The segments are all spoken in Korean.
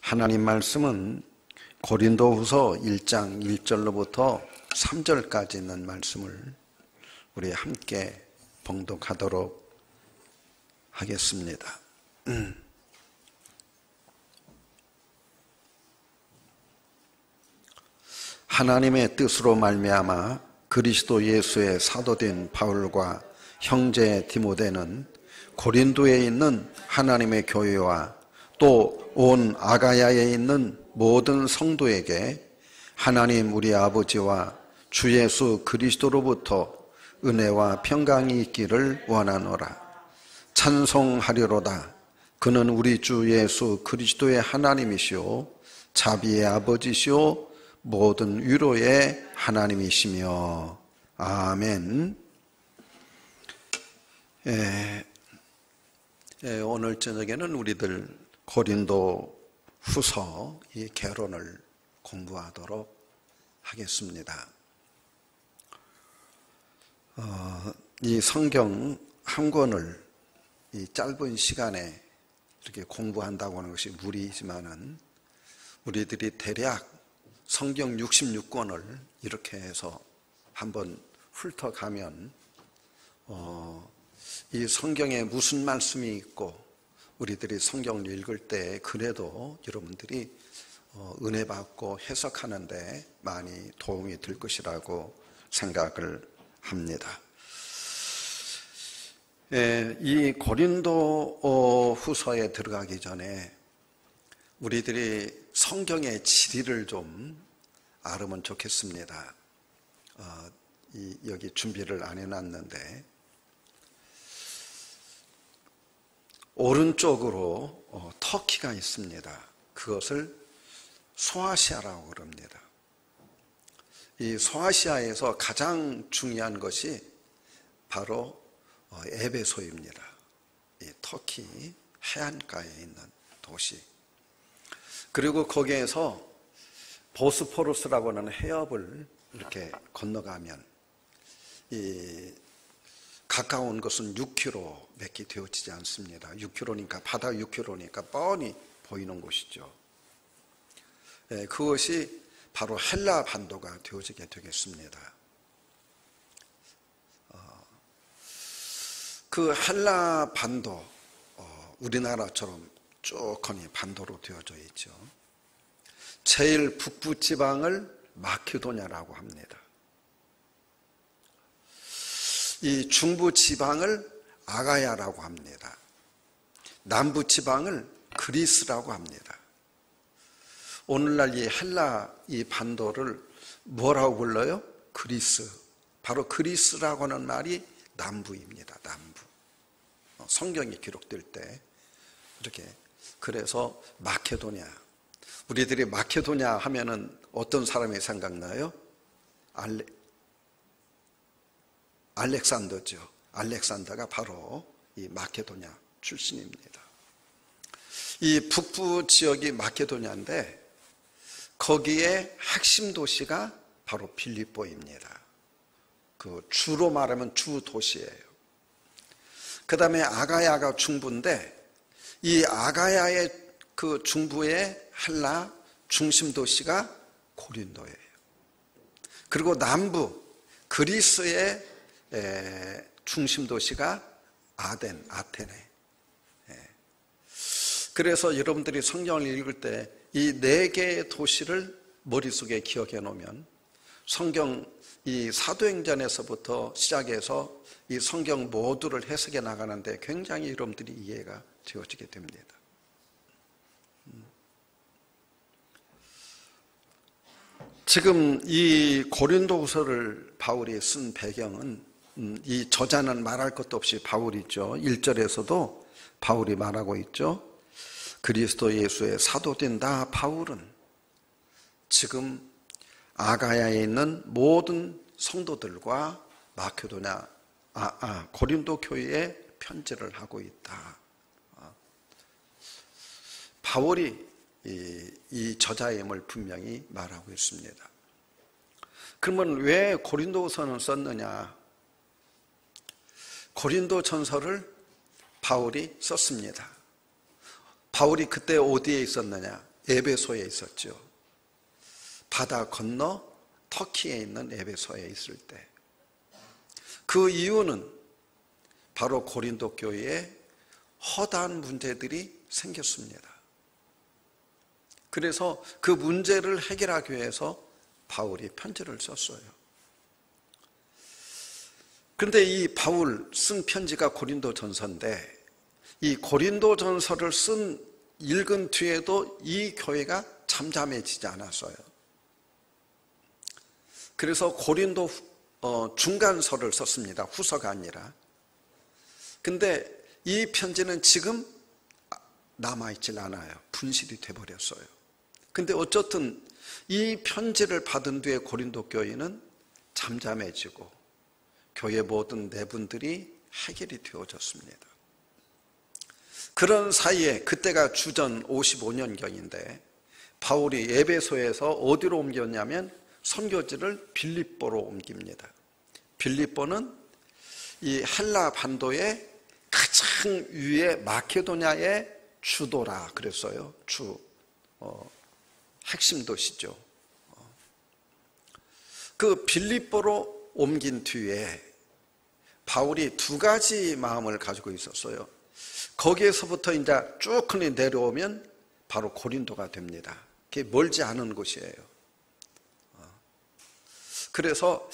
하나님 말씀은 고린도후서 1장 1절로부터 3절까지 있는 말씀을 우리 함께 봉독하도록 하겠습니다. 하나님의 뜻으로 말미암아 그리스도 예수의 사도된 바울과 형제 디모데는 고린도에 있는 하나님의 교회와 또 온 아가야에 있는 모든 성도에게 하나님 우리 아버지와 주 예수 그리스도로부터 은혜와 평강이 있기를 원하노라. 찬송하리로다. 그는 우리 주 예수 그리스도의 하나님이시오 자비의 아버지시오 모든 위로의 하나님이시며 아멘. 오늘 저녁에는 우리들 고린도 후서 이 개론을 공부하도록 하겠습니다. 이 성경 한 권을 이 짧은 시간에 이렇게 공부한다고 하는 것이 무리이지만은 우리들이 대략 성경 66권을 이렇게 해서 한번 훑어가면 이 성경에 무슨 말씀이 있고 우리들이 성경을 읽을 때 그래도 여러분들이 은혜 받고 해석하는데 많이 도움이 될 것이라고 생각을 합니다. 이 고린도 후서에 들어가기 전에 우리들이 성경의 지리를 좀 알으면 좋겠습니다. 여기 준비를 안 해놨는데 오른쪽으로 터키가 있습니다. 그것을 소아시아라고 그럽니다. 이 소아시아에서 가장 중요한 것이 바로 에베소입니다. 이 터키 해안가에 있는 도시. 그리고 거기에서 보스포루스라고 하는 해협을 이렇게 건너가면 이 가까운 것은 6km 밖에 되어지지 않습니다. 6km니까 바다 6km니까 뻔히 보이는 곳이죠. 그것이 바로 헬라 반도가 되어지게 되겠습니다. 그 헬라 반도 우리나라처럼 쭉하니 반도로 되어져 있죠. 제일 북부 지방을 마케도냐라고 합니다. 이 중부 지방을 아가야라고 합니다. 남부 지방을 그리스라고 합니다. 오늘날 이 헬라 이 반도를 뭐라고 불러요? 그리스. 바로 그리스라고 하는 말이 남부입니다. 남부. 성경이 기록될 때 이렇게 그래서 마케도냐. 우리들이 마케도냐 하면은 어떤 사람이 생각나요? 알렉산더죠. 알렉산더가 바로 이 마케도냐 출신입니다. 이 북부 지역이 마케도냐인데 거기에 핵심 도시가 바로 빌립보입니다. 그 주로 말하면 주 도시예요. 그 다음에 아가야가 중부인데 이 아가야의 그 중부의 헬라 중심 도시가 고린도예요. 그리고 남부 그리스의 중심 도시가 아테네. 그래서 여러분들이 성경을 읽을 때 이 네 개의 도시를 머릿속에 기억해 놓으면 성경 이 사도행전에서부터 시작해서 이 성경 모두를 해석해 나가는데 굉장히 여러분들이 이해가 되어지게 됩니다. 지금 이 고린도후서를 바울이 쓴 배경은 이 저자는 말할 것도 없이 바울이죠. 1절에서도 바울이 말하고 있죠. 그리스도 예수의 사도된 나 바울은 지금 아가야에 있는 모든 성도들과 마케도냐 고린도 교회에 편지를 하고 있다. 바울이 이 저자임을 분명히 말하고 있습니다. 그러면 왜 고린도후서는 썼느냐? 고린도 전서를 바울이 썼습니다. 바울이 그때 어디에 있었느냐? 에베소에 있었죠. 바다 건너 터키에 있는 에베소에 있을 때. 그 이유는 바로 고린도 교회에 허다한 문제들이 생겼습니다. 그래서 그 문제를 해결하기 위해서 바울이 편지를 썼어요. 그런데 이 바울 쓴 편지가 고린도 전서인데 이 고린도 전서를 읽은 뒤에도 이 교회가 잠잠해지지 않았어요. 그래서 고린도 중간서를 썼습니다. 후서가 아니라. 근데 이 편지는 지금 남아있질 않아요. 분실이 돼버렸어요. 근데 어쨌든 이 편지를 받은 뒤에 고린도 교회는 잠잠해지고 교회 모든 내분들이 해결이 되어졌습니다. 그런 사이에 그때가 주전 55년경인데 바울이 에베소에서 어디로 옮겼냐면 선교지를 빌립보로 옮깁니다. 빌립보는 이 헬라 반도의 가장 위에 마케도냐의 주도라 그랬어요. 핵심 도시죠. 그 빌립보로 옮긴 뒤에 바울이 두 가지 마음을 가지고 있었어요. 거기에서부터 이제 쭉 내려오면 바로 고린도가 됩니다. 그게 멀지 않은 곳이에요. 그래서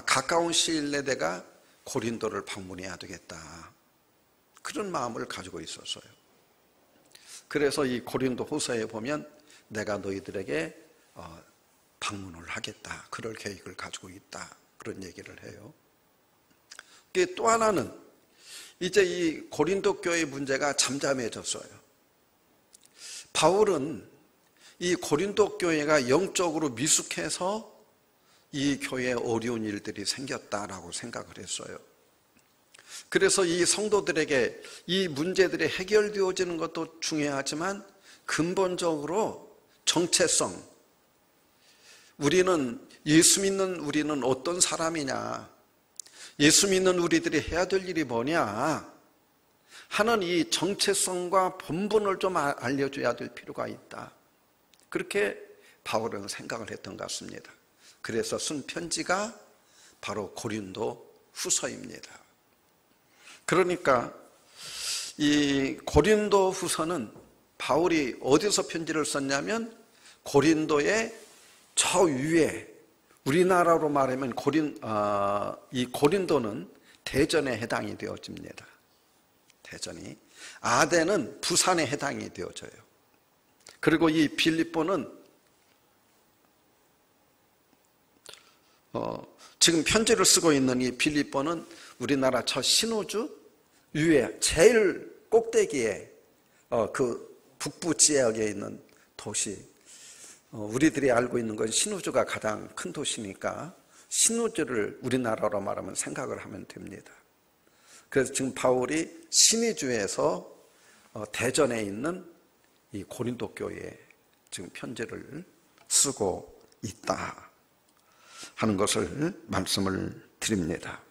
가까운 시일 내에 내가 고린도를 방문해야 되겠다. 그런 마음을 가지고 있었어요. 그래서 이 고린도 후서에 보면 내가 너희들에게 방문을 하겠다. 그럴 계획을 가지고 있다. 그런 얘기를 해요. 또 하나는 이제 이 고린도 교회 문제가 잠잠해졌어요. 바울은 이 고린도 교회가 영적으로 미숙해서 이 교회에 어려운 일들이 생겼다라고 생각을 했어요. 그래서 이 성도들에게 이 문제들이 해결되어지는 것도 중요하지만 근본적으로 정체성, 우리는 예수 믿는 우리는 어떤 사람이냐, 예수 믿는 우리들이 해야 될 일이 뭐냐 하는 이 정체성과 본분을 좀 알려줘야 될 필요가 있다. 그렇게 바울은 생각을 했던 것 같습니다. 그래서 쓴 편지가 바로 고린도 후서입니다. 그러니까 이 고린도 후서는 바울이 어디서 편지를 썼냐면 고린도의 저 위에, 우리나라로 말하면 이 고린도는 대전에 해당이 되어집니다. 대전이. 아덴은 부산에 해당이 되어져요. 그리고 이 빌립보는 지금 편지를 쓰고 있는 이 빌립보는 우리나라 저 신호주 위에 제일 꼭대기에 그 북부 지역에 있는 도시, 우리들이 알고 있는 건 신우주가 가장 큰 도시니까 신우주를 우리나라로 말하면 생각을 하면 됩니다. 그래서 지금 바울이 신의주에서 대전에 있는 이 고린도 교회에 지금 편지를 쓰고 있다 하는 것을 말씀을 드립니다.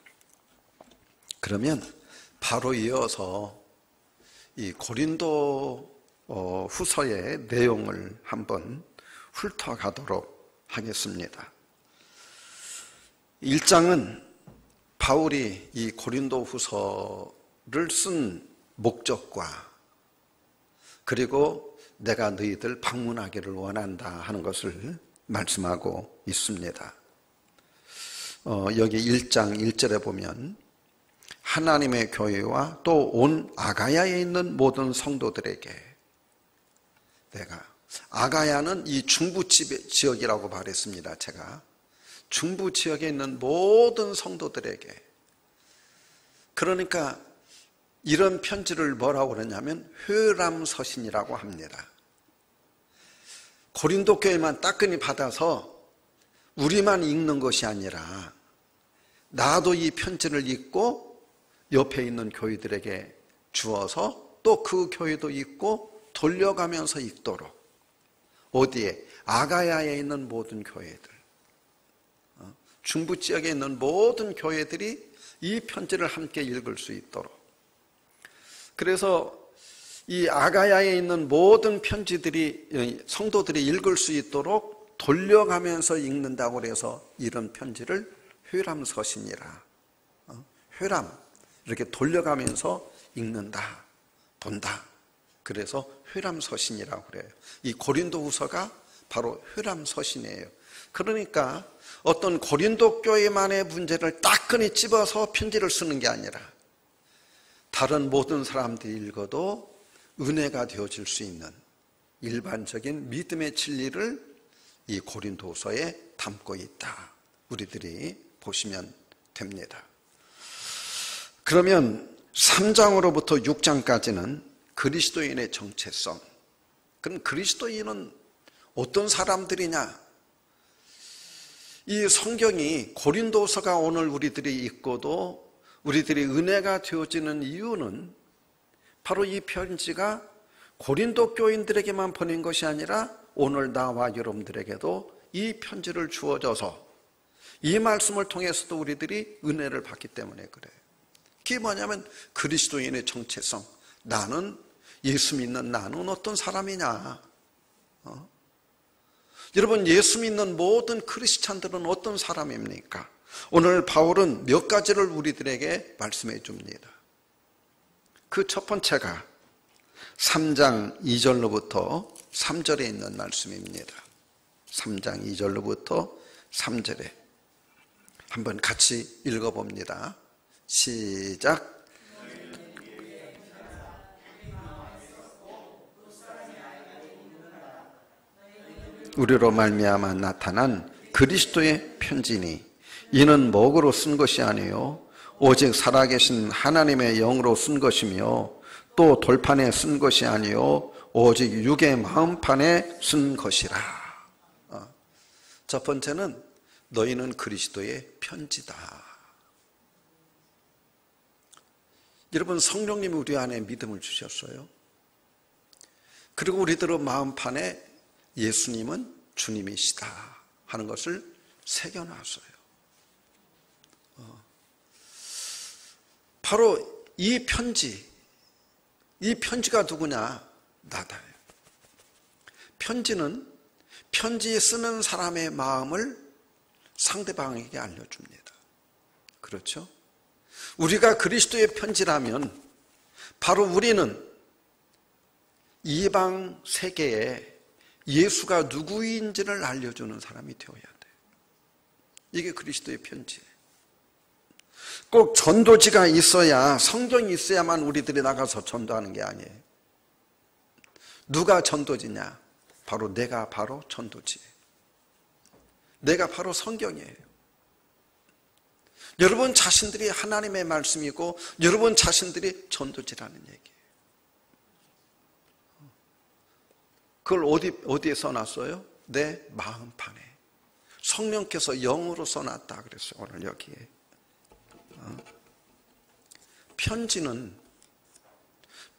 그러면 바로 이어서 이 고린도 후서의 내용을 한번 훑어가도록 하겠습니다. 1장은 바울이 이 고린도 후서를 쓴 목적과 그리고 내가 너희들 방문하기를 원한다 하는 것을 말씀하고 있습니다. 여기 1장 1절에 보면 하나님의 교회와 또 온 아가야에 있는 모든 성도들에게 내가, 아가야는 이 중부 지역이라고 말했습니다. 제가 중부 지역에 있는 모든 성도들에게, 그러니까 이런 편지를 뭐라고 그러냐면 회람서신이라고 합니다. 고린도 교회만 따끈히 받아서 우리만 읽는 것이 아니라 나도 이 편지를 읽고 옆에 있는 교회들에게 주어서 또 그 교회도 읽고 돌려가면서 읽도록, 어디에? 아가야에 있는 모든 교회들, 중부 지역에 있는 모든 교회들이 이 편지를 함께 읽을 수 있도록. 그래서 이 아가야에 있는 모든 편지들이 성도들이 읽을 수 있도록 돌려가면서 읽는다고 해서 이런 편지를 회람서신이라. 회람, 이렇게 돌려가면서 읽는다, 본다. 그래서 회람서신이라고 그래요. 이 고린도후서가 바로 회람서신이에요. 그러니까 어떤 고린도 교회만의 문제를 따끈히 집어서 편지를 쓰는 게 아니라 다른 모든 사람들이 읽어도 은혜가 되어질 수 있는 일반적인 믿음의 진리를 이 고린도후서에 담고 있다. 우리들이 보시면 됩니다. 그러면 3장으로부터 6장까지는 그리스도인의 정체성. 그럼 그리스도인은 어떤 사람들이냐? 이 성경이 고린도서가 오늘 우리들이 읽고도 우리들이 은혜가 되어지는 이유는 바로 이 편지가 고린도 교인들에게만 보낸 것이 아니라 오늘 나와 여러분들에게도 이 편지를 주어져서 이 말씀을 통해서도 우리들이 은혜를 받기 때문에 그래요. 그게 뭐냐면 그리스도인의 정체성. 나는, 예수 믿는 나는 어떤 사람이냐? 여러분, 예수 믿는 모든 크리스찬들은 어떤 사람입니까? 오늘 바울은 몇 가지를 우리들에게 말씀해 줍니다. 그 첫 번째가 3장 2절로부터 3절에 있는 말씀입니다. 3장 2절로부터 3절에 한번 같이 읽어봅니다. 시작. 우리로 말미암아 나타난 그리스도의 편지니 이는 목으로 쓴 것이 아니요 오직 살아계신 하나님의 영으로 쓴 것이며 또 돌판에 쓴 것이 아니요 오직 육의 마음판에 쓴 것이라. 첫 번째는 너희는 그리스도의 편지다. 여러분, 성령님이 우리 안에 믿음을 주셨어요. 그리고 우리들의 마음판에 예수님은 주님이시다 하는 것을 새겨놨어요. 바로 이 편지가 누구냐? 나다예요. 편지는 편지 쓰는 사람의 마음을 상대방에게 알려줍니다. 그렇죠? 우리가 그리스도의 편지라면 바로 우리는 이방 세계에 예수가 누구인지를 알려주는 사람이 되어야 돼요. 이게 그리스도의 편지예요. 꼭 전도지가 있어야, 성경이 있어야만 우리들이 나가서 전도하는 게 아니에요. 누가 전도지냐? 바로 내가 바로 전도지예요. 내가 바로 성경이에요. 여러분 자신들이 하나님의 말씀이고 여러분 자신들이 전도지라는 얘기예요. 그걸 어디에 써놨어요? 내 마음판에. 성령께서 영으로 써놨다 그랬어요. 오늘 여기에. 편지는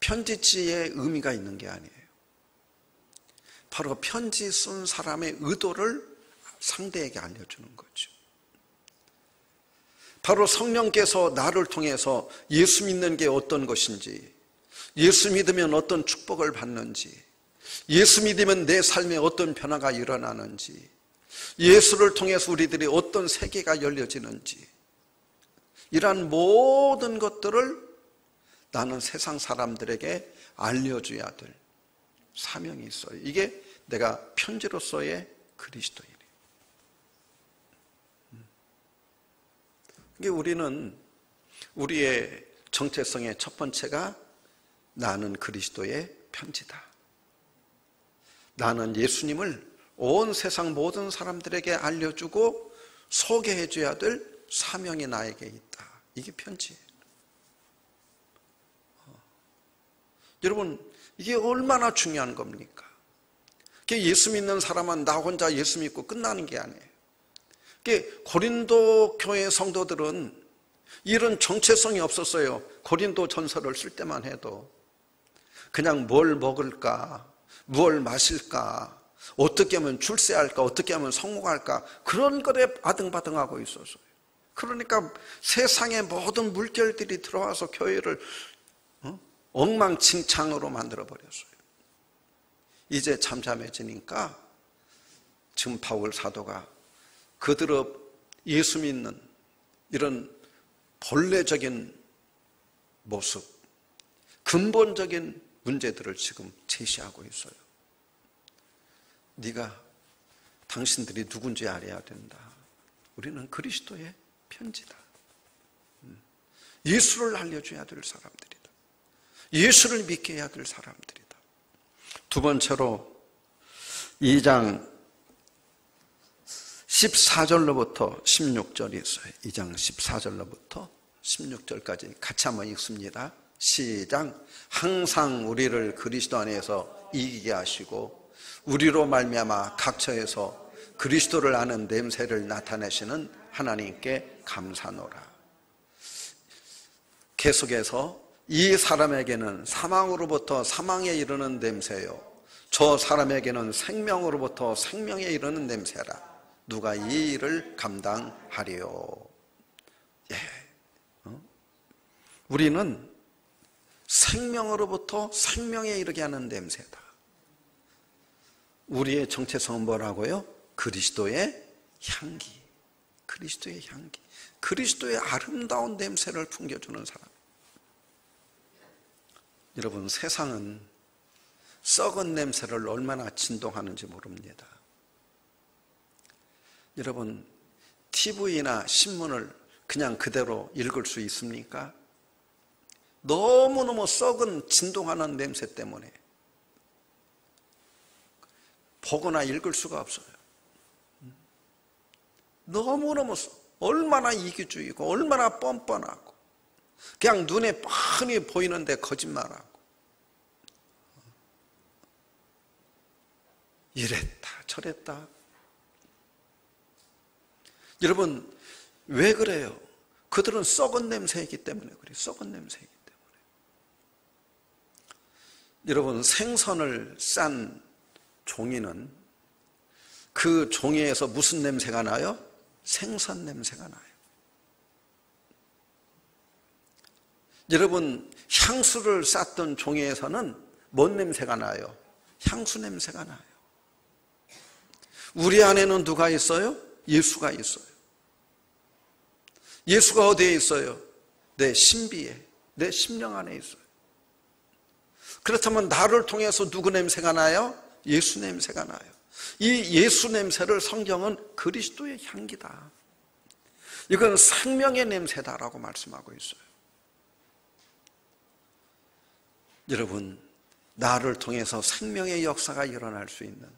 편지지에 의미가 있는 게 아니에요. 바로 편지 쓴 사람의 의도를 상대에게 알려주는 거죠. 바로 성령께서 나를 통해서 예수 믿는 게 어떤 것인지, 예수 믿으면 어떤 축복을 받는지, 예수 믿으면 내 삶에 어떤 변화가 일어나는지, 예수를 통해서 우리들이 어떤 세계가 열려지는지, 이러한 모든 것들을 나는 세상 사람들에게 알려줘야 될 사명이 있어요. 이게 내가 편지로서의 그리스도인이에요. 이게 우리는 우리의 정체성의 첫 번째가 나는 그리스도의 편지다. 나는 예수님을 온 세상 모든 사람들에게 알려주고 소개해줘야 될 사명이 나에게 있다. 이게 편지예요. 여러분, 이게 얼마나 중요한 겁니까? 예수 믿는 사람은 나 혼자 예수 믿고 끝나는 게 아니에요. 고린도 교회 성도들은 이런 정체성이 없었어요. 고린도 전서를 쓸 때만 해도 그냥 뭘 먹을까, 뭘 마실까, 어떻게 하면 출세할까, 어떻게 하면 성공할까, 그런 것에 아등바등하고 있었어요. 그러니까 세상의 모든 물결들이 들어와서 교회를 엉망진창으로 만들어버렸어요. 이제 잠잠해지니까 지금 바울 사도가 그들의 예수 믿는 이런 본래적인 모습, 근본적인 문제들을 지금 제시하고 있어요. 네가 당신들이 누군지 알아야 된다. 우리는 그리스도의 편지다. 예수를 알려줘야 될 사람들이다. 예수를 믿게 해야 될 사람들이다. 두 번째로 2장 14절로부터 16절이 있어요. 2장 14절로부터 16절까지 같이 한번 읽습니다. 시작. 항상 우리를 그리스도 안에서 이기게 하시고 우리로 말미암아 각처에서 그리스도를 아는 냄새를 나타내시는 하나님께 감사노라. 계속해서 이 사람에게는 사망으로부터 사망에 이르는 냄새요, 저 사람에게는 생명으로부터 생명에 이르는 냄새라. 누가 이 일을 감당하리요. 예. 우리는 생명으로부터 생명에 이르게 하는 냄새다. 우리의 정체성은 뭐라고요? 그리스도의 향기. 그리스도의 향기. 그리스도의 아름다운 냄새를 풍겨주는 사람. 여러분, 세상은 썩은 냄새를 얼마나 진동하는지 모릅니다. 여러분, TV나 신문을 그냥 그대로 읽을 수 있습니까? 너무너무 썩은 진동하는 냄새 때문에 보거나 읽을 수가 없어요. 너무너무 얼마나 이기주의고 얼마나 뻔뻔하고 그냥 눈에 뻔히 보이는데 거짓말하고 이랬다 저랬다. 여러분, 왜 그래요? 그들은 썩은 냄새이기 때문에 그래요. 썩은 냄새이기 때문에. 여러분, 생선을 싼 종이는 그 종이에서 무슨 냄새가 나요? 생선 냄새가 나요. 여러분, 향수를 쌌던 종이에서는 뭔 냄새가 나요? 향수 냄새가 나요. 우리 안에는 누가 있어요? 예수가 있어요. 예수가 어디에 있어요? 내 신비에, 내 심령 안에 있어요. 그렇다면 나를 통해서 누구 냄새가 나요? 예수 냄새가 나요. 이 예수 냄새를 성경은 그리스도의 향기다, 이건 생명의 냄새다라고 말씀하고 있어요. 여러분, 나를 통해서 생명의 역사가 일어날 수 있는,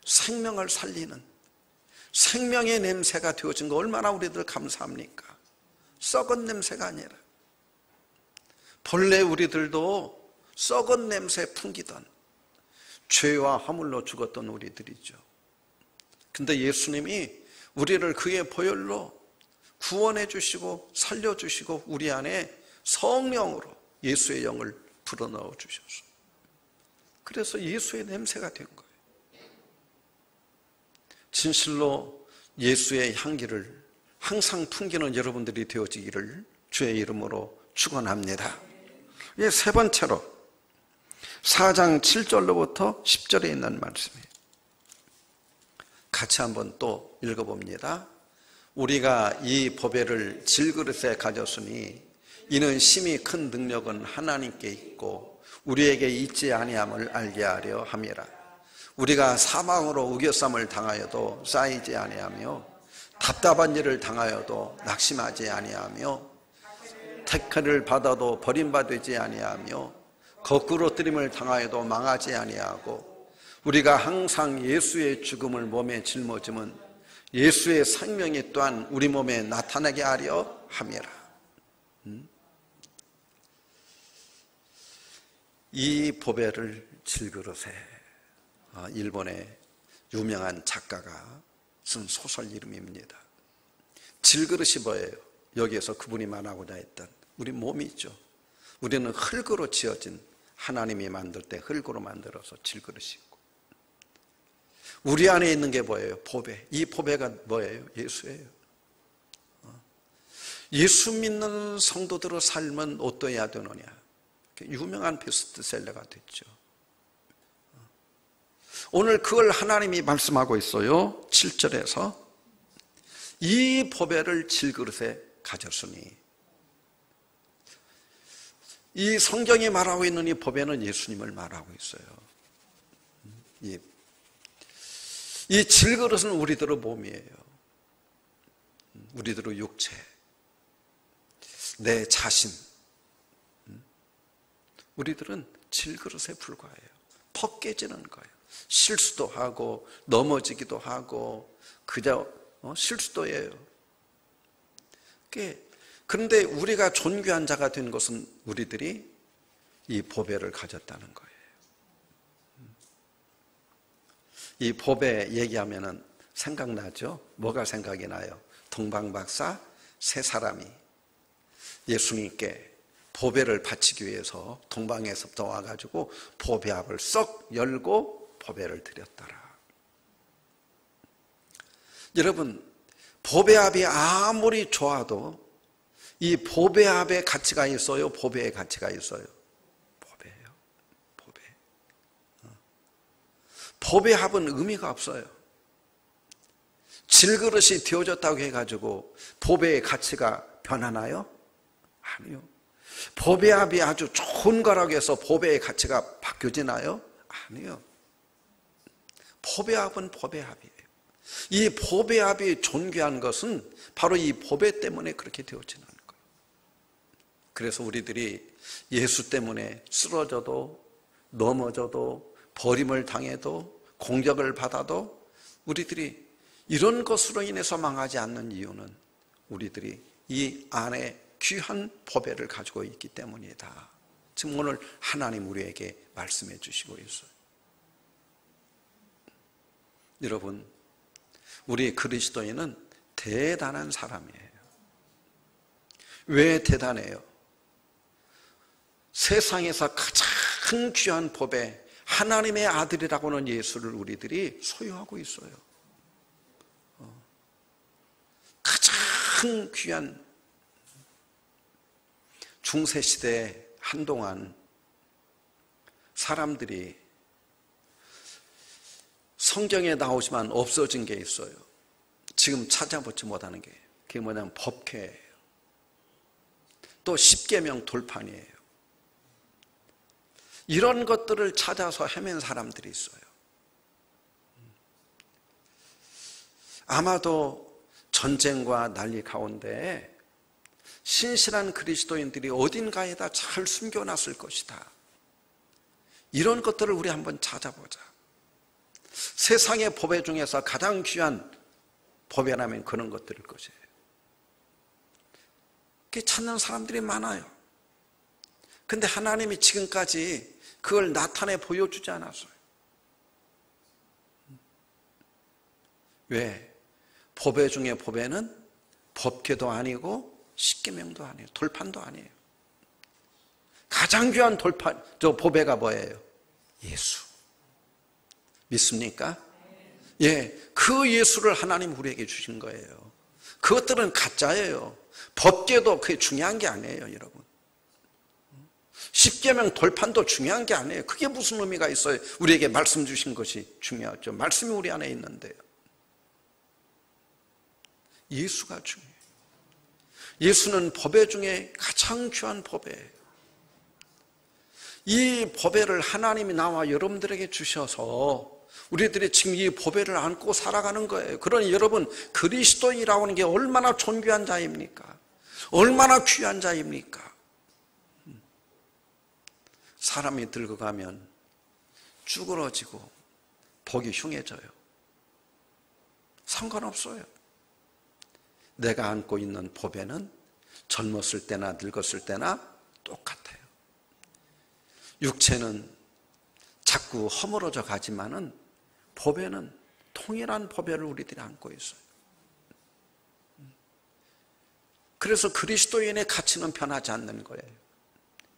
생명을 살리는 생명의 냄새가 되어진 거 얼마나 우리들 감사합니까? 썩은 냄새가 아니라. 본래 우리들도 썩은 냄새 풍기던 죄와 허물로 죽었던 우리들이죠. 근데 예수님이 우리를 그의 보혈로 구원해 주시고 살려 주시고 우리 안에 성령으로 예수의 영을 불어넣어 주셨어요. 그래서 예수의 냄새가 된 거예요. 진실로 예수의 향기를 항상 풍기는 여러분들이 되어지기를 주의 이름으로 축원합니다. 세 번째로 4장 7절로부터 10절에 있는 말씀이에요. 같이 한번 또 읽어봅니다. 우리가 이 보배를 질그릇에 가졌으니 이는 심히 큰 능력은 하나님께 있고 우리에게 있지 아니함을 알게 하려 함이라. 우리가 사망으로 우겨쌈을 당하여도 쌓이지 아니하며 답답한 일을 당하여도 낙심하지 아니하며 택배를 받아도 버림받지 아니하며 거꾸로 뜨림을 당하여도 망하지 아니하고 우리가 항상 예수의 죽음을 몸에 짊어지면 예수의 생명이 또한 우리 몸에 나타나게 하려 함이라. 이 보배를 질그릇에, 일본의 유명한 작가가 쓴 소설 이름입니다. 질그릇이 뭐예요? 여기에서 그분이 말하고자 했던 우리 몸이 있죠. 우리는 흙으로 지어진, 하나님이 만들 때 흙으로 만들어서 질그릇이 있고, 우리 안에 있는 게 뭐예요? 보배. 이 보배가 뭐예요? 예수예요. 예수 믿는 성도들의 삶은 어떠해야 되느냐? 유명한 베스트셀러가 됐죠. 오늘 그걸 하나님이 말씀하고 있어요. 7절에서 이 보배를 질그릇에 가졌으니, 이 성경이 말하고 있는 이 보배는 예수님을 말하고 있어요. 이 질그릇은 우리들의 몸이에요. 우리들의 육체, 내 자신. 우리들은 질그릇에 불과해요. 퍽 깨지는 거예요. 실수도 하고 넘어지기도 하고 그저 실수도예요. 그런데 우리가 존귀한 자가 된 것은 우리들이 이 보배를 가졌다는 거예요. 이 보배 얘기하면은 생각나죠? 뭐가 생각이 나요? 동방박사 세 사람이 예수님께 보배를 바치기 위해서 동방에서부터 와가지고 보배압을 썩 열고 보배를 드렸더라. 여러분, 보배압이 아무리 좋아도 이 보배압의 가치가 있어요? 보배의 가치가 있어요? 보배예요. 보배. 보배압은 의미가 없어요. 질그릇이 되어졌다고 해가지고 보배의 가치가 변하나요? 아니요. 보배압이 아주 좋은 거라고 해서 보배의 가치가 바뀌어지나요? 아니요. 보배압은 보배압이에요. 이 보배압이 존귀한 것은 바로 이 보배 때문에 그렇게 되어지는 거예요. 그래서 우리들이 예수 때문에 쓰러져도 넘어져도 버림을 당해도 공격을 받아도 우리들이 이런 것으로 인해서 망하지 않는 이유는 우리들이 이 안에 귀한 보배를 가지고 있기 때문이다. 지금 오늘 하나님 우리에게 말씀해 주시고 있어요. 여러분, 우리 그리스도인은 대단한 사람이에요. 왜 대단해요? 세상에서 가장 귀한 보배, 하나님의 아들이라고 하는 예수를 우리들이 소유하고 있어요. 가장 귀한, 중세시대에 한동안 사람들이 성경에 나오지만 없어진 게 있어요. 지금 찾아보지 못하는 게. 그게 뭐냐면 법궤예요. 또 십계명 돌판이에요. 이런 것들을 찾아서 헤맨 사람들이 있어요. 아마도 전쟁과 난리 가운데 신실한 그리스도인들이 어딘가에다 잘 숨겨놨을 것이다. 이런 것들을 우리 한번 찾아보자. 세상의 보배 중에서 가장 귀한 보배라면 그런 것들일 것이에요. 그렇게 찾는 사람들이 많아요. 근데 하나님이 지금까지 그걸 나타내 보여주지 않았어요. 왜? 보배 중에 보배는 법궤도 아니고 십계명도 아니에요. 돌판도 아니에요. 가장 귀한 돌판, 저 보배가 뭐예요? 예수. 믿습니까? 예, 그 예수를 하나님 우리에게 주신 거예요. 그것들은 가짜예요. 법궤도 그게 중요한 게 아니에요, 여러분. 십계명 돌판도 중요한 게 아니에요. 그게 무슨 의미가 있어요? 우리에게 말씀 주신 것이 중요하죠. 말씀이 우리 안에 있는데요. 예수가 중요해요. 예수는 보배 중에 가장 귀한 보배예요. 이 보배를 하나님이 나와 여러분들에게 주셔서 우리들이 지금 이 보배를 안고 살아가는 거예요. 그러니 여러분, 그리스도인이라고 하는 게 얼마나 존귀한 자입니까? 얼마나 귀한 자입니까? 사람이 늙어가면 쭈그러지고 복이 흉해져요. 상관없어요. 내가 안고 있는 보배는 젊었을 때나 늙었을 때나 똑같아요. 육체는 자꾸 허물어져 가지만은 보배는 통일한 보배를 우리들이 안고 있어요. 그래서 그리스도인의 가치는 변하지 않는 거예요.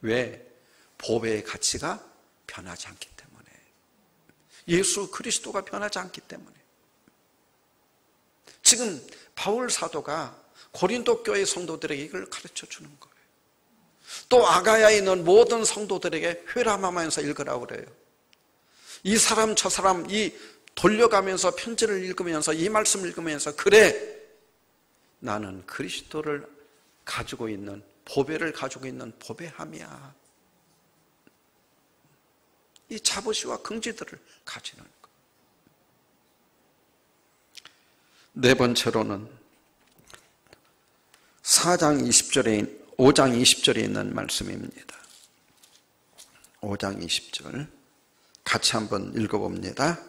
왜? 보배의 가치가 변하지 않기 때문에. 예수 그리스도가 변하지 않기 때문에. 지금 바울 사도가 고린도 교회 성도들에게 이걸 가르쳐 주는 거예요. 또 아가야에 있는 모든 성도들에게 회람하면서 읽으라고 그래요. 이 사람 저 사람 이 돌려가면서 편지를 읽으면서 이 말씀을 읽으면서 그래 나는 그리스도를 가지고 있는 보배를 가지고 있는 보배함이야. 이 자부시와 긍지들을 가지는 것. 네 번째로는 5장 20절에 있는 말씀입니다. 5장 20절 같이 한번 읽어봅니다.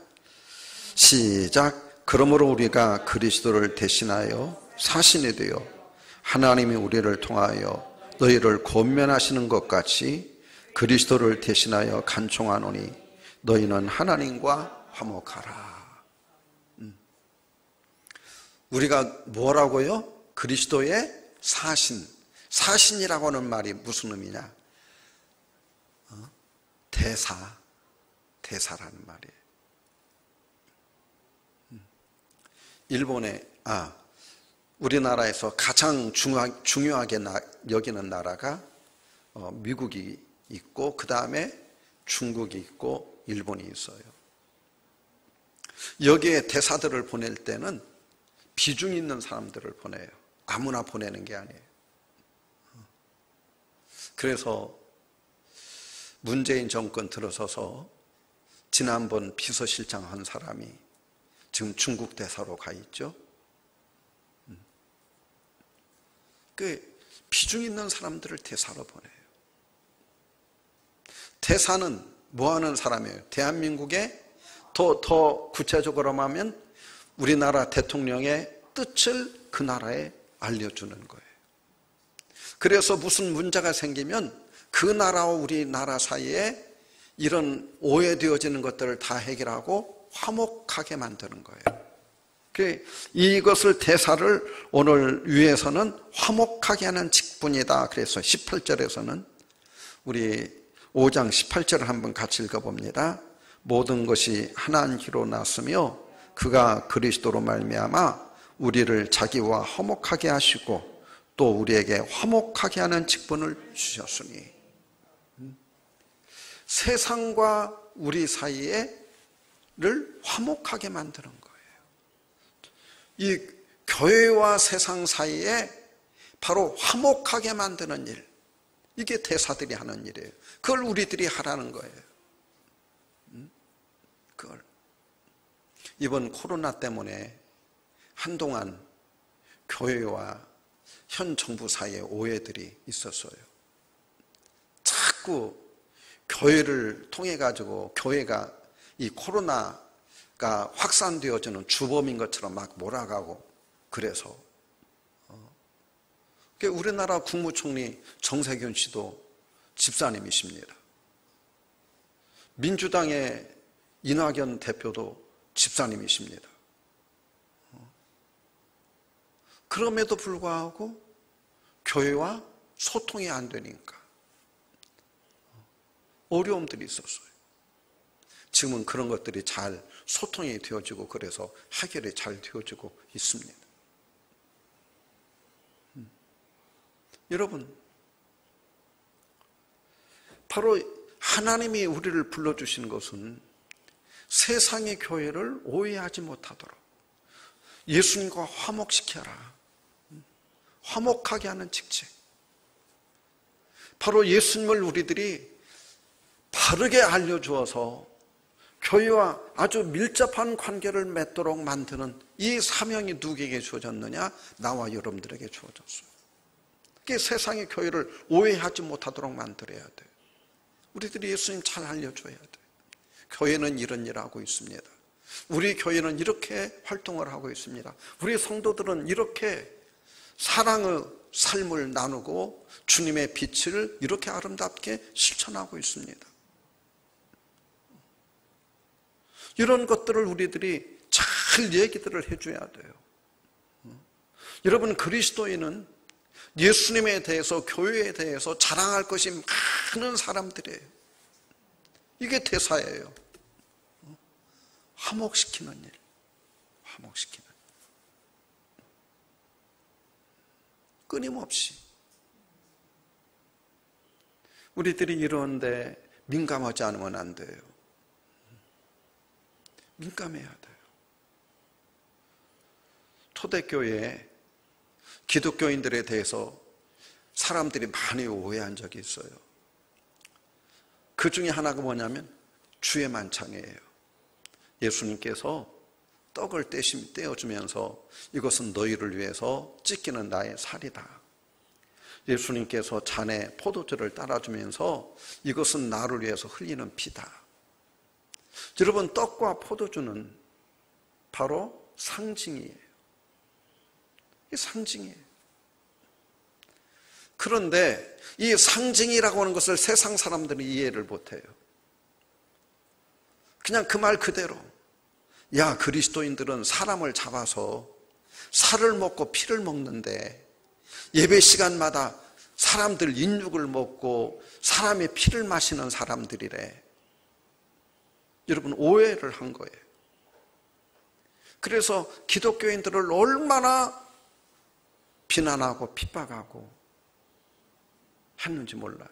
시작. 그러므로 우리가 그리스도를 대신하여 사신이 되어 하나님이 우리를 통하여 너희를 권면하시는 것 같이 그리스도를 대신하여 간청하노니 너희는 하나님과 화목하라. 우리가 뭐라고요? 그리스도의 사신. 사신이라고 하는 말이 무슨 의미냐? 대사라는 말이에요. 일본에 우리나라에서 가장 중요하게 여기는 나라가 미국이 있고 그 다음에 중국이 있고 일본이 있어요. 여기에 대사들을 보낼 때는 비중 있는 사람들을 보내요. 아무나 보내는 게 아니에요. 그래서 문재인 정권 들어서서 지난번 비서실장 한 사람이 지금 중국 대사로 가 있죠. 그 비중 있는 사람들을 대사로 보내요. 대사는 뭐 하는 사람이에요? 대한민국에 더 구체적으로 하면 우리나라 대통령의 뜻을 그 나라에 알려주는 거예요. 그래서 무슨 문제가 생기면 그 나라와 우리나라 사이에 이런 오해되어지는 것들을 다 해결하고 화목하게 만드는 거예요. 이것을 대사를 오늘 위에서는 화목하게 하는 직분이다. 그래서 18절에서는 우리 5장 18절을 한번 같이 읽어봅니다. 모든 것이 하나님께로 났으며 그가 그리스도로 말미암아 우리를 자기와 화목하게 하시고 또 우리에게 화목하게 하는 직분을 주셨으니 세상과 우리 사이를 화목하게 만드는 거예요. 이 교회와 세상 사이에 바로 화목하게 만드는 일, 이게 대사들이 하는 일이에요. 그걸 우리들이 하라는 거예요. 그걸 이번 코로나 때문에 한동안 교회와 현 정부 사이에 오해들이 있었어요. 자꾸 교회를 통해 가지고 교회가 이 코로나가 확산되어지는 주범인 것처럼 막 몰아가고 그래서 우리나라 국무총리 정세균 씨도 집사님이십니다. 민주당의 이낙연 대표도 집사님이십니다. 그럼에도 불구하고 교회와 소통이 안 되니까 어려움들이 있었어요. 지금은 그런 것들이 잘 소통이 되어지고 그래서 해결이 잘 되어지고 있습니다. 여러분, 바로 하나님이 우리를 불러주신 것은 세상의 교회를 오해하지 못하도록 예수님과 화목시켜라. 화목하게 하는 직책. 바로 예수님을 우리들이 바르게 알려주어서 교회와 아주 밀접한 관계를 맺도록 만드는 이 사명이 누구에게 주어졌느냐? 나와 여러분들에게 주어졌어요. 그게 세상의 교회를 오해하지 못하도록 만들어야 돼요. 우리들이 예수님 잘 알려줘야 돼요. 교회는 이런 일을 하고 있습니다. 우리 교회는 이렇게 활동을 하고 있습니다. 우리 성도들은 이렇게 사랑의 삶을 나누고 주님의 빛을 이렇게 아름답게 실천하고 있습니다. 이런 것들을 우리들이 잘 얘기들을 해줘야 돼요. 여러분, 그리스도인은 예수님에 대해서 교회에 대해서 자랑할 것이 많은 사람들이에요. 이게 대사예요. 화목시키는 일, 화목시키는 끊임없이 우리들이 이러는데 민감하지 않으면 안 돼요. 민감해야 돼요. 초대교회에 기독교인들에 대해서 사람들이 많이 오해한 적이 있어요. 그 중에 하나가 뭐냐면 주의 만찬이에요. 예수님께서 떡을 떼어주면서 이것은 너희를 위해서 찢기는 나의 살이다. 예수님께서 잔에 포도주를 따라주면서 이것은 나를 위해서 흘리는 피다. 여러분, 떡과 포도주는 바로 상징이에요. 이게 상징이에요. 그런데 이 상징이라고 하는 것을 세상 사람들은 이해를 못해요. 그냥 그 말 그대로, 야, 그리스도인들은 사람을 잡아서 살을 먹고 피를 먹는데 예배 시간마다 사람들 인육을 먹고 사람의 피를 마시는 사람들이래. 여러분, 오해를 한 거예요. 그래서 기독교인들을 얼마나 비난하고 핍박하고 했는지 몰라요.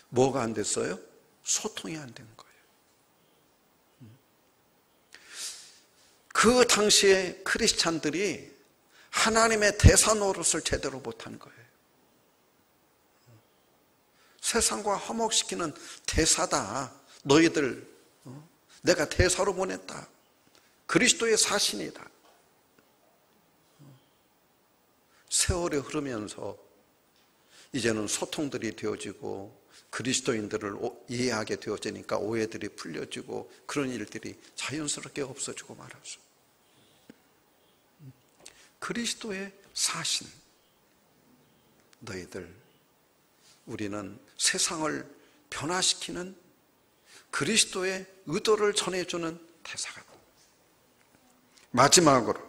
뭐가 안 됐어요? 소통이 안 된 거예요. 그 당시에 크리스찬들이 하나님의 대사 노릇을 제대로 못한 거예요. 세상과 화목시키는 대사다. 너희들 내가 대사로 보냈다. 그리스도의 사신이다. 세월이 흐르면서 이제는 소통들이 되어지고 그리스도인들을 이해하게 되어지니까 오해들이 풀려지고 그런 일들이 자연스럽게 없어지고 말았어. 그리스도의 사신, 너희들, 우리는 세상을 변화시키는 그리스도의 의도를 전해주는 대사가. 마지막으로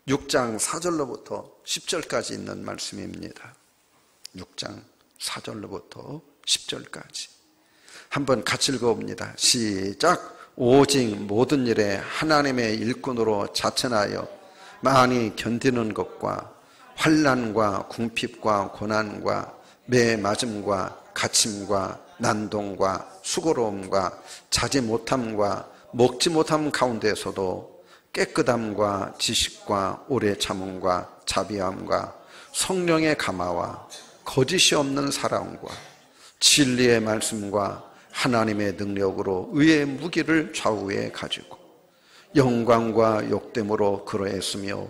6장 4절로부터 10절까지 있는 말씀입니다. 6장 4절로부터 10절까지 한번 같이 읽어봅니다. 시작. 오직 모든 일에 하나님의 일꾼으로 자천하여 많이 견디는 것과 환난과 궁핍과 고난과 매 맞음과 갇힘과 난동과 수고로움과 자지 못함과 먹지 못함 가운데서도 깨끗함과 지식과 오래 참음과 자비함과 성령의 감화와 거짓이 없는 사랑과 진리의 말씀과 하나님의 능력으로 의의 무기를 좌우에 가지고 영광과 욕됨으로 그러했으며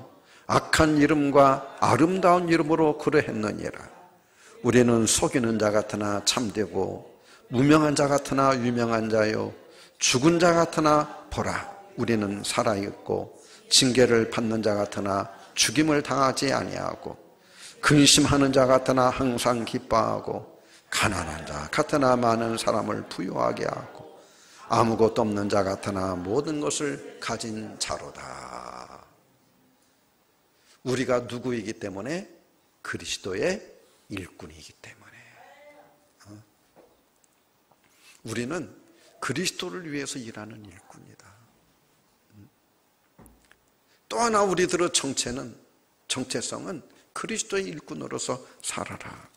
악한 이름과 아름다운 이름으로 그러했느니라. 우리는 속이는 자 같으나 참되고 무명한 자 같으나 유명한 자요 죽은 자 같으나 보라 우리는 살아있고 징계를 받는 자 같으나 죽임을 당하지 아니하고 근심하는 자 같으나 항상 기뻐하고 가난한 자 같으나 많은 사람을 부유하게 하고 아무것도 없는 자 같으나 모든 것을 가진 자로다. 우리가 누구이기 때문에? 그리스도의 일꾼이기 때문에. 우리는 그리스도를 위해서 일하는 일꾼이다. 또 하나 우리들의 정체성은 그리스도의 일꾼으로서 살아라.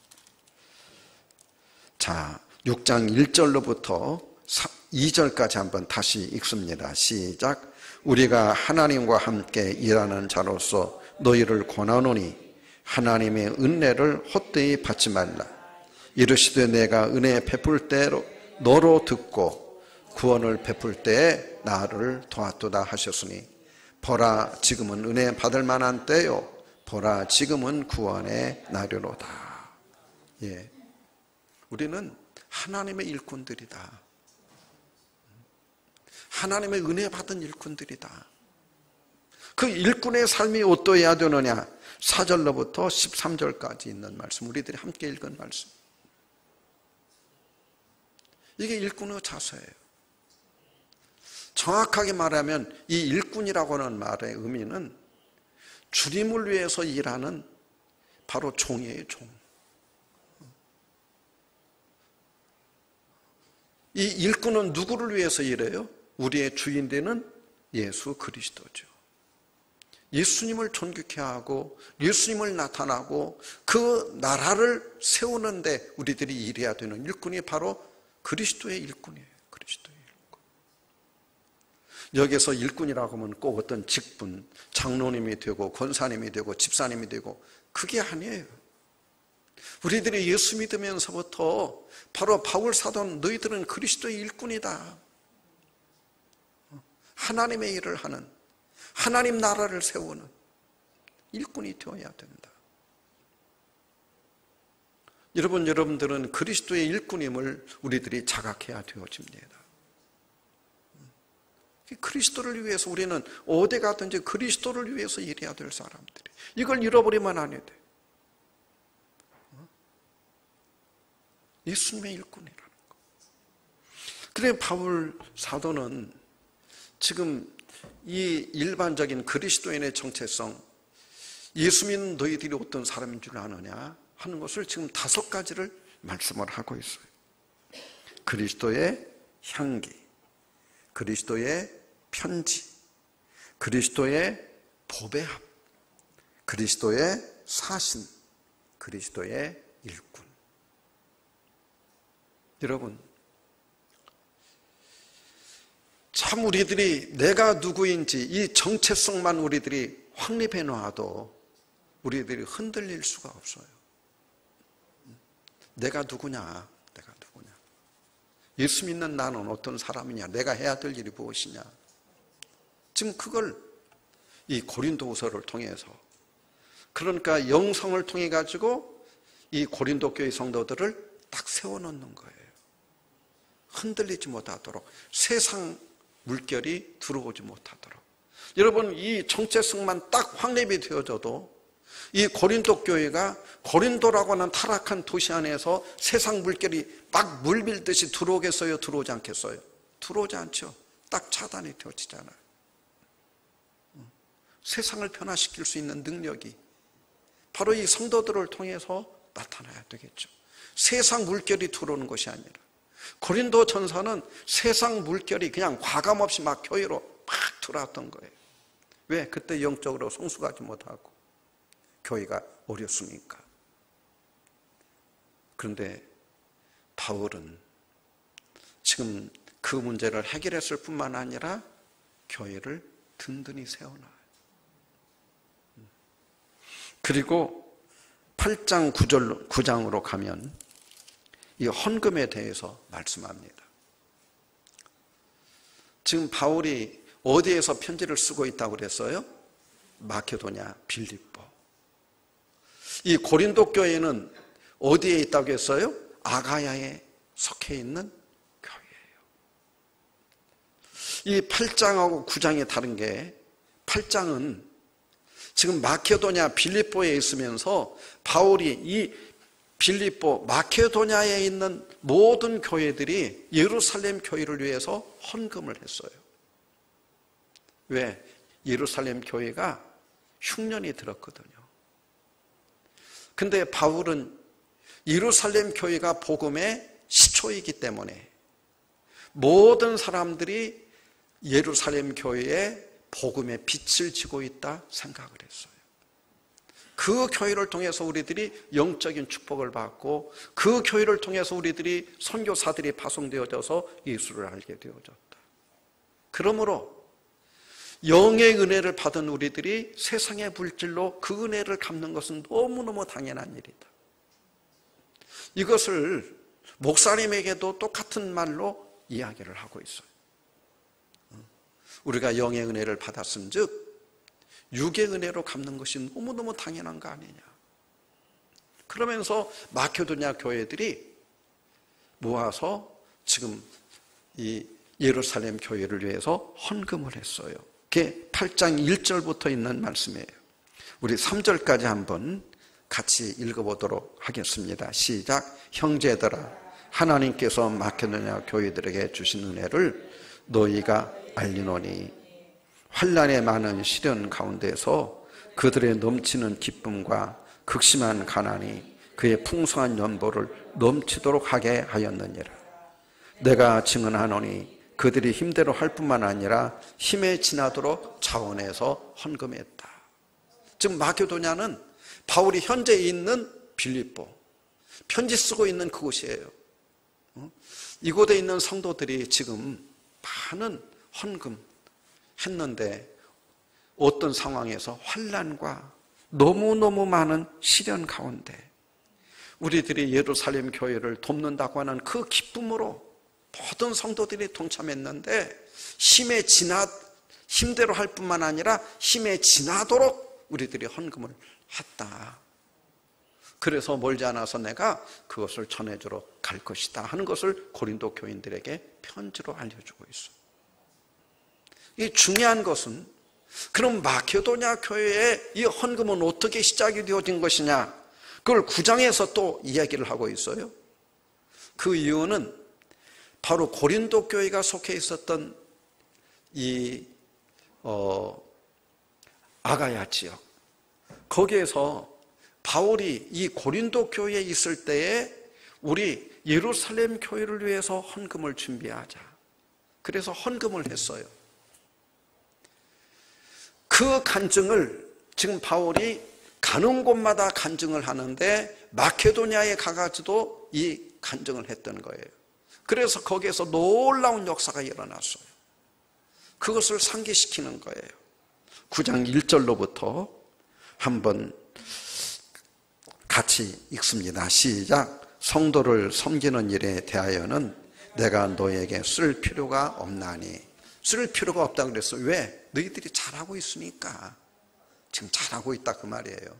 자, 6장 1절로부터 2절까지 한번 다시 읽습니다. 시작. 우리가 하나님과 함께 일하는 자로서 너희를 권하노니 하나님의 은혜를 헛되이 받지 말라. 이르시되 내가 은혜 베풀 때로 너로 듣고 구원을 베풀 때에 나를 도왔도다 하셨으니 보라 지금은 은혜 받을 만한 때요 보라 지금은 구원의 날이로다. 예, 우리는 하나님의 일꾼들이다. 하나님의 은혜 받은 일꾼들이다. 그 일꾼의 삶이 어떠해야 되느냐? 4절로부터 13절까지 있는 말씀, 우리들이 함께 읽은 말씀. 이게 일꾼의 자세예요. 정확하게 말하면 이 일꾼이라고 하는 말의 의미는 주님을 위해서 일하는 바로 종이에요, 종. 이 일꾼은 누구를 위해서 일해요? 우리의 주인 되는 예수 그리스도죠. 예수님을 존귀케 하고 예수님을 나타나고 그 나라를 세우는데 우리들이 일해야 되는 일꾼이 바로 그리스도의 일꾼이에요. 그리스도의 일꾼. 여기서 일꾼이라고 하면 꼭 어떤 직분, 장로님이 되고 권사님이 되고 집사님이 되고 그게 아니에요. 우리들이 예수 믿으면서부터 바로 바울 사도는 너희들은 그리스도의 일꾼이다. 하나님의 일을 하는, 하나님 나라를 세우는 일꾼이 되어야 된다. 여러분들은 그리스도의 일꾼임을 우리들이 자각해야 되어집니다. 그리스도를 위해서 우리는 어디 가든지 그리스도를 위해서 일해야 될 사람들이, 이걸 잃어버리면 안 돼. 예수님의 일꾼이라는 거. 그래 바울 사도는 지금 이 일반적인 그리스도인의 정체성, 예수 믿는 너희들이 어떤 사람인 줄 아느냐 하는 것을 지금 5가지를 말씀을 하고 있어요. 그리스도의 향기, 그리스도의 편지, 그리스도의 보배함, 그리스도의 사신, 그리스도의 일꾼. 여러분, 참 우리들이 내가 누구인지 이 정체성만 우리들이 확립해 놔도 우리들이 흔들릴 수가 없어요. 내가 누구냐? 내가 누구냐? 예수 믿는 나는 어떤 사람이냐? 내가 해야 될 일이 무엇이냐? 지금 그걸 이 고린도후서를 통해서, 그러니까 영성을 통해 가지고 이 고린도 교회 성도들을 딱 세워놓는 거예요. 흔들리지 못하도록, 세상 물결이 들어오지 못하도록. 여러분, 이 정체성만 딱 확립이 되어져도 이 고린도 교회가 고린도라고 하는 타락한 도시 안에서 세상 물결이 막 물밀듯이 들어오겠어요? 들어오지 않겠어요? 들어오지 않죠. 딱 차단이 되어지잖아요. 세상을 변화시킬 수 있는 능력이 바로 이 성도들을 통해서 나타나야 되겠죠. 세상 물결이 들어오는 것이 아니라, 고린도 전서는 세상 물결이 그냥 과감없이 막 교회로 막 들어왔던 거예요. 왜? 그때 영적으로 성숙하지 못하고 교회가 어렸으니까. 그런데 바울은 지금 그 문제를 해결했을 뿐만 아니라 교회를 든든히 세워놔요. 그리고 8장 9장으로 가면 이 헌금에 대해서 말씀합니다. 지금 바울이 어디에서 편지를 쓰고 있다고 그랬어요? 마케도냐, 빌립보. 이 고린도 교회는 어디에 있다고 했어요? 아가야에 속해 있는 교회예요. 이 8장하고 9장이 다른 게, 8장은 지금 마케도냐, 빌립보에 있으면서 바울이 이 빌립보, 마케도냐에 있는 모든 교회들이 예루살렘 교회를 위해서 헌금을 했어요. 왜? 예루살렘 교회가 흉년이 들었거든요. 근데 바울은 예루살렘 교회가 복음의 시초이기 때문에 모든 사람들이 예루살렘 교회에 복음의 빛을 지고 있다 생각을 했어요. 그 교회를 통해서 우리들이 영적인 축복을 받고, 그 교회를 통해서 우리들이 선교사들이 파송되어져서 예수를 알게 되어졌다. 그러므로 영의 은혜를 받은 우리들이 세상의 물질로 그 은혜를 갚는 것은 너무너무 당연한 일이다. 이것을 목사님에게도 똑같은 말로 이야기를 하고 있어요. 우리가 영의 은혜를 받았은 즉 육의 은혜로 갚는 것이 너무너무 당연한 거 아니냐. 그러면서 마케도냐 교회들이 모아서 지금 이 예루살렘 교회를 위해서 헌금을 했어요. 그게 8장 1절부터 있는 말씀이에요. 우리 3절까지 한번 같이 읽어보도록 하겠습니다. 시작. 형제들아, 하나님께서 마케도냐 교회들에게 주신 은혜를 너희가 알리노니 환난의 많은 시련 가운데서 그들의 넘치는 기쁨과 극심한 가난이 그의 풍성한 연보를 넘치도록 하게 하였느니라. 내가 증언하노니 그들이 힘대로 할 뿐만 아니라 힘에 지나도록 자원해서 헌금했다. 지금 마케도냐는 바울이 현재 있는 빌립보, 편지 쓰고 있는 그곳이에요. 이곳에 있는 성도들이 지금 많은 헌금 했는데 어떤 상황에서 환난과 너무너무 많은 시련 가운데 우리들이 예루살렘 교회를 돕는다고 하는 그 기쁨으로 모든 성도들이 동참했는데 힘대로 할 뿐만 아니라 힘에 지나도록 우리들이 헌금을 했다. 그래서 멀지 않아서 내가 그것을 전해주러 갈 것이다 하는 것을 고린도 교인들에게 편지로 알려주고 있어. 이 중요한 것은 그럼 마케도냐 교회의 이 헌금은 어떻게 시작이 되어진 것이냐, 그걸 9장에서 또 이야기를 하고 있어요. 그 이유는 바로 고린도 교회가 속해 있었던 이 아가야 지역, 거기에서 바울이 이 고린도 교회에 있을 때에 우리 예루살렘 교회를 위해서 헌금을 준비하자, 그래서 헌금을 했어요. 그 간증을 지금 바울이 가는 곳마다 간증을 하는데 마케도냐에 가가지고도 이 간증을 했던 거예요. 그래서 거기에서 놀라운 역사가 일어났어요. 그것을 상기시키는 거예요. 9장 1절로부터 한번 같이 읽습니다. 시작. 성도를 섬기는 일에 대하여는 내가 너에게 쓸 필요가 없나니. 쓸 필요가 없다고 그랬어요. 왜? 너희들이 잘하고 있으니까. 지금 잘하고 있다 그 말이에요.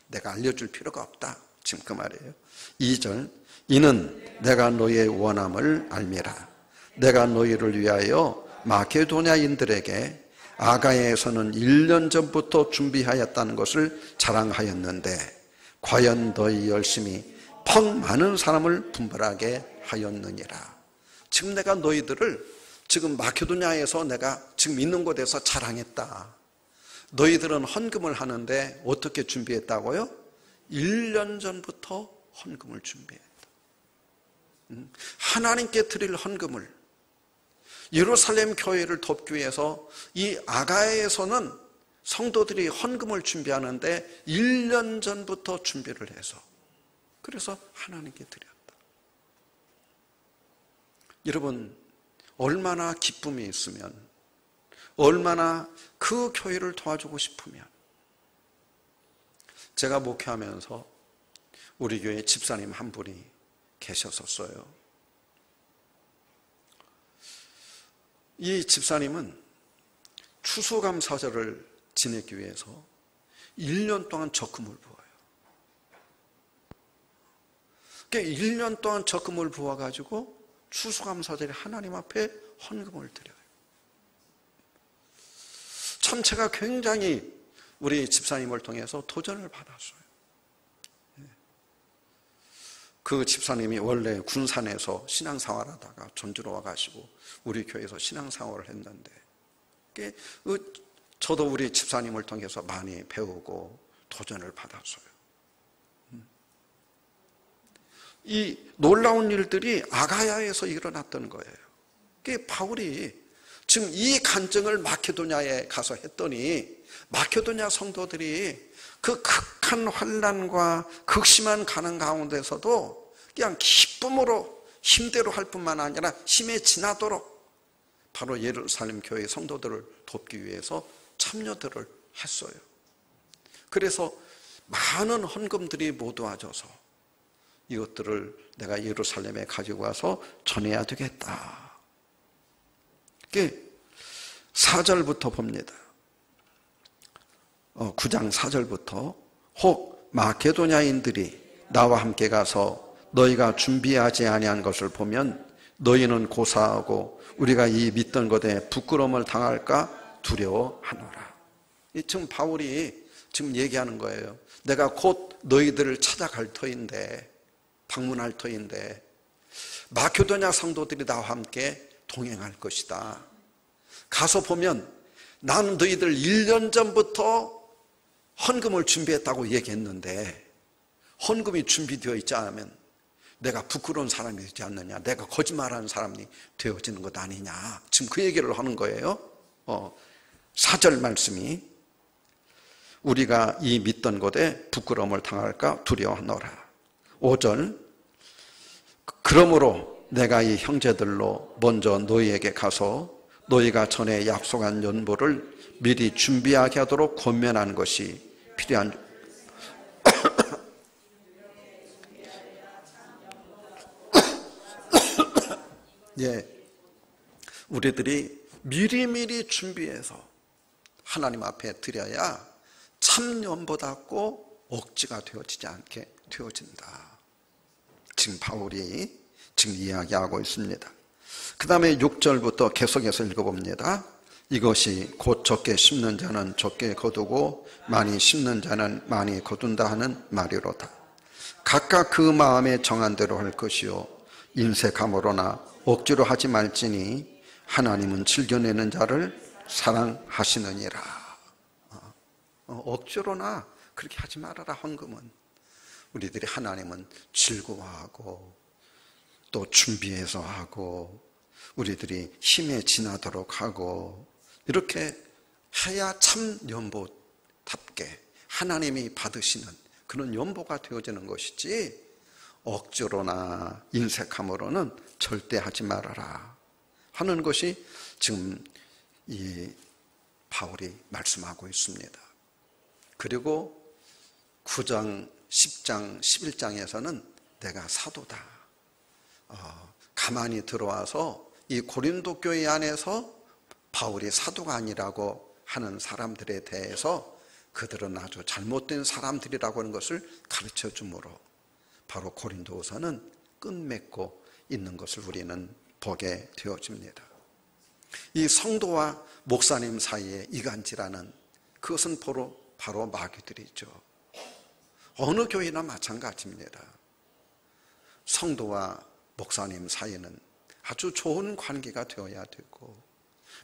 내가 알려줄 필요가 없다 지금 그 말이에요. 2절. 이는 내가 너의 원함을 알미라. 내가 너희를 위하여 마케도냐인들에게 아가야에서는 1년 전부터 준비하였다는 것을 자랑하였는데 과연 너희 열심히 퍽 많은 사람을 분발하게 하였느니라. 지금 내가 너희들을 지금 마케도냐에서 내가 지금 있는 곳에서 자랑했다. 너희들은 헌금을 하는데 어떻게 준비했다고요? 1년 전부터 헌금을 준비했다. 하나님께 드릴 헌금을, 예루살렘 교회를 돕기 위해서 이 아가야에서는 성도들이 헌금을 준비하는데 1년 전부터 준비를 해서, 그래서 하나님께 드렸다. 여러분, 얼마나 기쁨이 있으면, 얼마나 그 교회를 도와주고 싶으면. 제가 목회하면서 우리 교회 집사님 한 분이 계셨었어요. 이 집사님은 추수감사절을 지내기 위해서 1년 동안 적금을 부어요. 그러니까 1년 동안 적금을 부어가지고 추수감사절에 하나님 앞에 헌금을 드려요. 참체가 굉장히 우리 집사님을 통해서 도전을 받았어요. 그 집사님이 원래 군산에서 신앙생활 하다가 전주로 와가지고 우리 교회에서 신앙생활을 했는데, 저도 우리 집사님을 통해서 많이 배우고 도전을 받았어요. 이 놀라운 일들이 아가야에서 일어났던 거예요. 바울이 지금 이 간증을 마케도냐에 가서 했더니 마케도냐 성도들이 그 극한 환난과 극심한 가난 가운데서도 그냥 기쁨으로 힘대로 할 뿐만 아니라 힘에 지나도록 바로 예루살렘 교회 성도들을 돕기 위해서 참여들을 했어요. 그래서 많은 헌금들이 모두와져서 이것들을 내가 예루살렘에 가지고 와서 전해야 되겠다. 4절부터 봅니다. 9장 4절부터 혹 마케도냐인들이 나와 함께 가서 너희가 준비하지 아니한 것을 보면 너희는 고사하고 우리가 이 믿던 것에 부끄러움을 당할까 두려워하노라. 지금 바울이 지금 얘기하는 거예요. 내가 곧 너희들을 찾아갈 터인데, 방문할 터인데 마케도냐 성도들이 나와 함께 동행할 것이다. 가서 보면 나는 너희들 1년 전부터 헌금을 준비했다고 얘기했는데 헌금이 준비되어 있지 않으면 내가 부끄러운 사람이 되지 않느냐, 내가 거짓말하는 사람이 되어지는 것 아니냐, 지금 그 얘기를 하는 거예요. 4절 말씀이 우리가 이 믿던 곳에 부끄러움을 당할까 두려워하노라. 5절, 그러므로 내가 이 형제들로 먼저 너희에게 가서 너희가 전에 약속한 연보를 미리 준비하게 하도록 권면하는 것이 필요한. 예, 우리들이 미리미리 준비해서 하나님 앞에 드려야 참 연보답고 억지가 되어지지 않게 되어진다. 지금 바울이 지금 이야기하고 있습니다. 그 다음에 6절부터 계속해서 읽어봅니다. 이것이 곧 적게 심는 자는 적게 거두고 많이 심는 자는 많이 거둔다 하는 말이로다. 각각 그 마음에 정한 대로 할 것이요 인색함으로나 억지로 하지 말지니 하나님은 즐겨내는 자를 사랑하시느니라. 억지로나 그렇게 하지 말아라. 헌금은 우리들이 하나님은 즐거워하고 또 준비해서 하고 우리들이 힘에 지나도록 하고 이렇게 해야 참 연보답게 하나님이 받으시는 그런 연보가 되어지는 것이지 억지로나 인색함으로는 절대 하지 말아라 하는 것이 지금 이 바울이 말씀하고 있습니다. 그리고 9장, 10장, 11장에서는 내가 사도다. 가만히 들어와서 이 고린도 교회 안에서 바울이 사도가 아니라고 하는 사람들에 대해서 그들은 아주 잘못된 사람들이라고 하는 것을 가르쳐 주므로 바로 고린도후서는 끝맺고 있는 것을 우리는 보게 되어집니다. 이 성도와 목사님 사이에 이간질하는 그것은 바로 마귀들이죠. 어느 교회나 마찬가지입니다. 성도와 목사님 사이는 아주 좋은 관계가 되어야 되고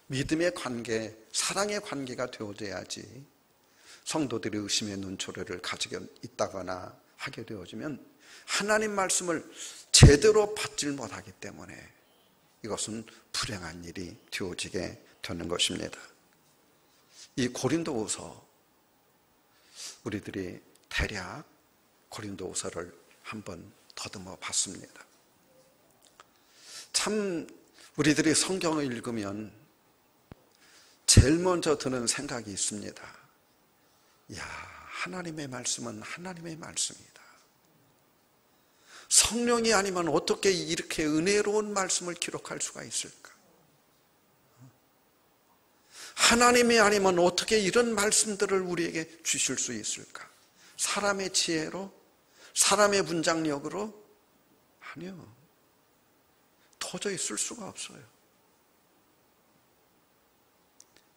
믿음의 관계, 사랑의 관계가 되어져야지 성도들이 의심의 눈초리를 가지고 있다거나 하게 되어지면 하나님 말씀을 제대로 받지 못하기 때문에 이것은 불행한 일이 되어지게 되는 것입니다. 이 고린도후서 우리들이 대략 고린도후서를 한번 더듬어 봤습니다. 참 우리들이 성경을 읽으면 제일 먼저 드는 생각이 있습니다. 야, 하나님의 말씀은 하나님의 말씀이다. 성령이 아니면 어떻게 이렇게 은혜로운 말씀을 기록할 수가 있을까? 하나님이 아니면 어떻게 이런 말씀들을 우리에게 주실 수 있을까? 사람의 지혜로? 사람의 분장력으로? 아니요. 도저히 쓸 수가 없어요.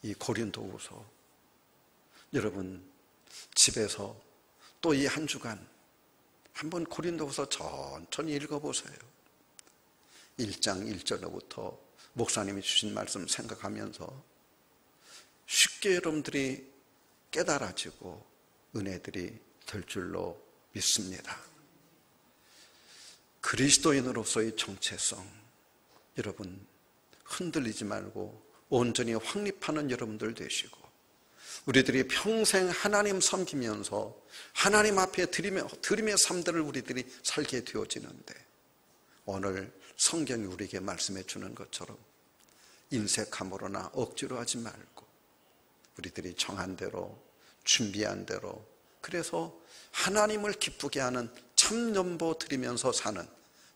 이 고린도후서 여러분 집에서 또 이 한 주간 한번 고린도후서 천천히 읽어보세요. 1장 1절로부터 목사님이 주신 말씀 생각하면서 쉽게 여러분들이 깨달아지고 은혜들이 될 줄로 믿습니다. 그리스도인으로서의 정체성, 여러분 흔들리지 말고 온전히 확립하는 여러분들 되시고 우리들이 평생 하나님 섬기면서 하나님 앞에 드림의 삶들을 우리들이 살게 되어지는데 오늘 성경이 우리에게 말씀해 주는 것처럼 인색함으로나 억지로 하지 말고 우리들이 정한 대로 준비한 대로 그래서 하나님을 기쁘게 하는 참 연보 드리면서 사는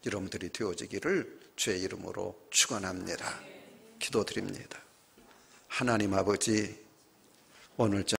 여러분들이 되어지기를 주의 이름으로 축원합니다. 기도드립니다. 하나님 아버지, 오늘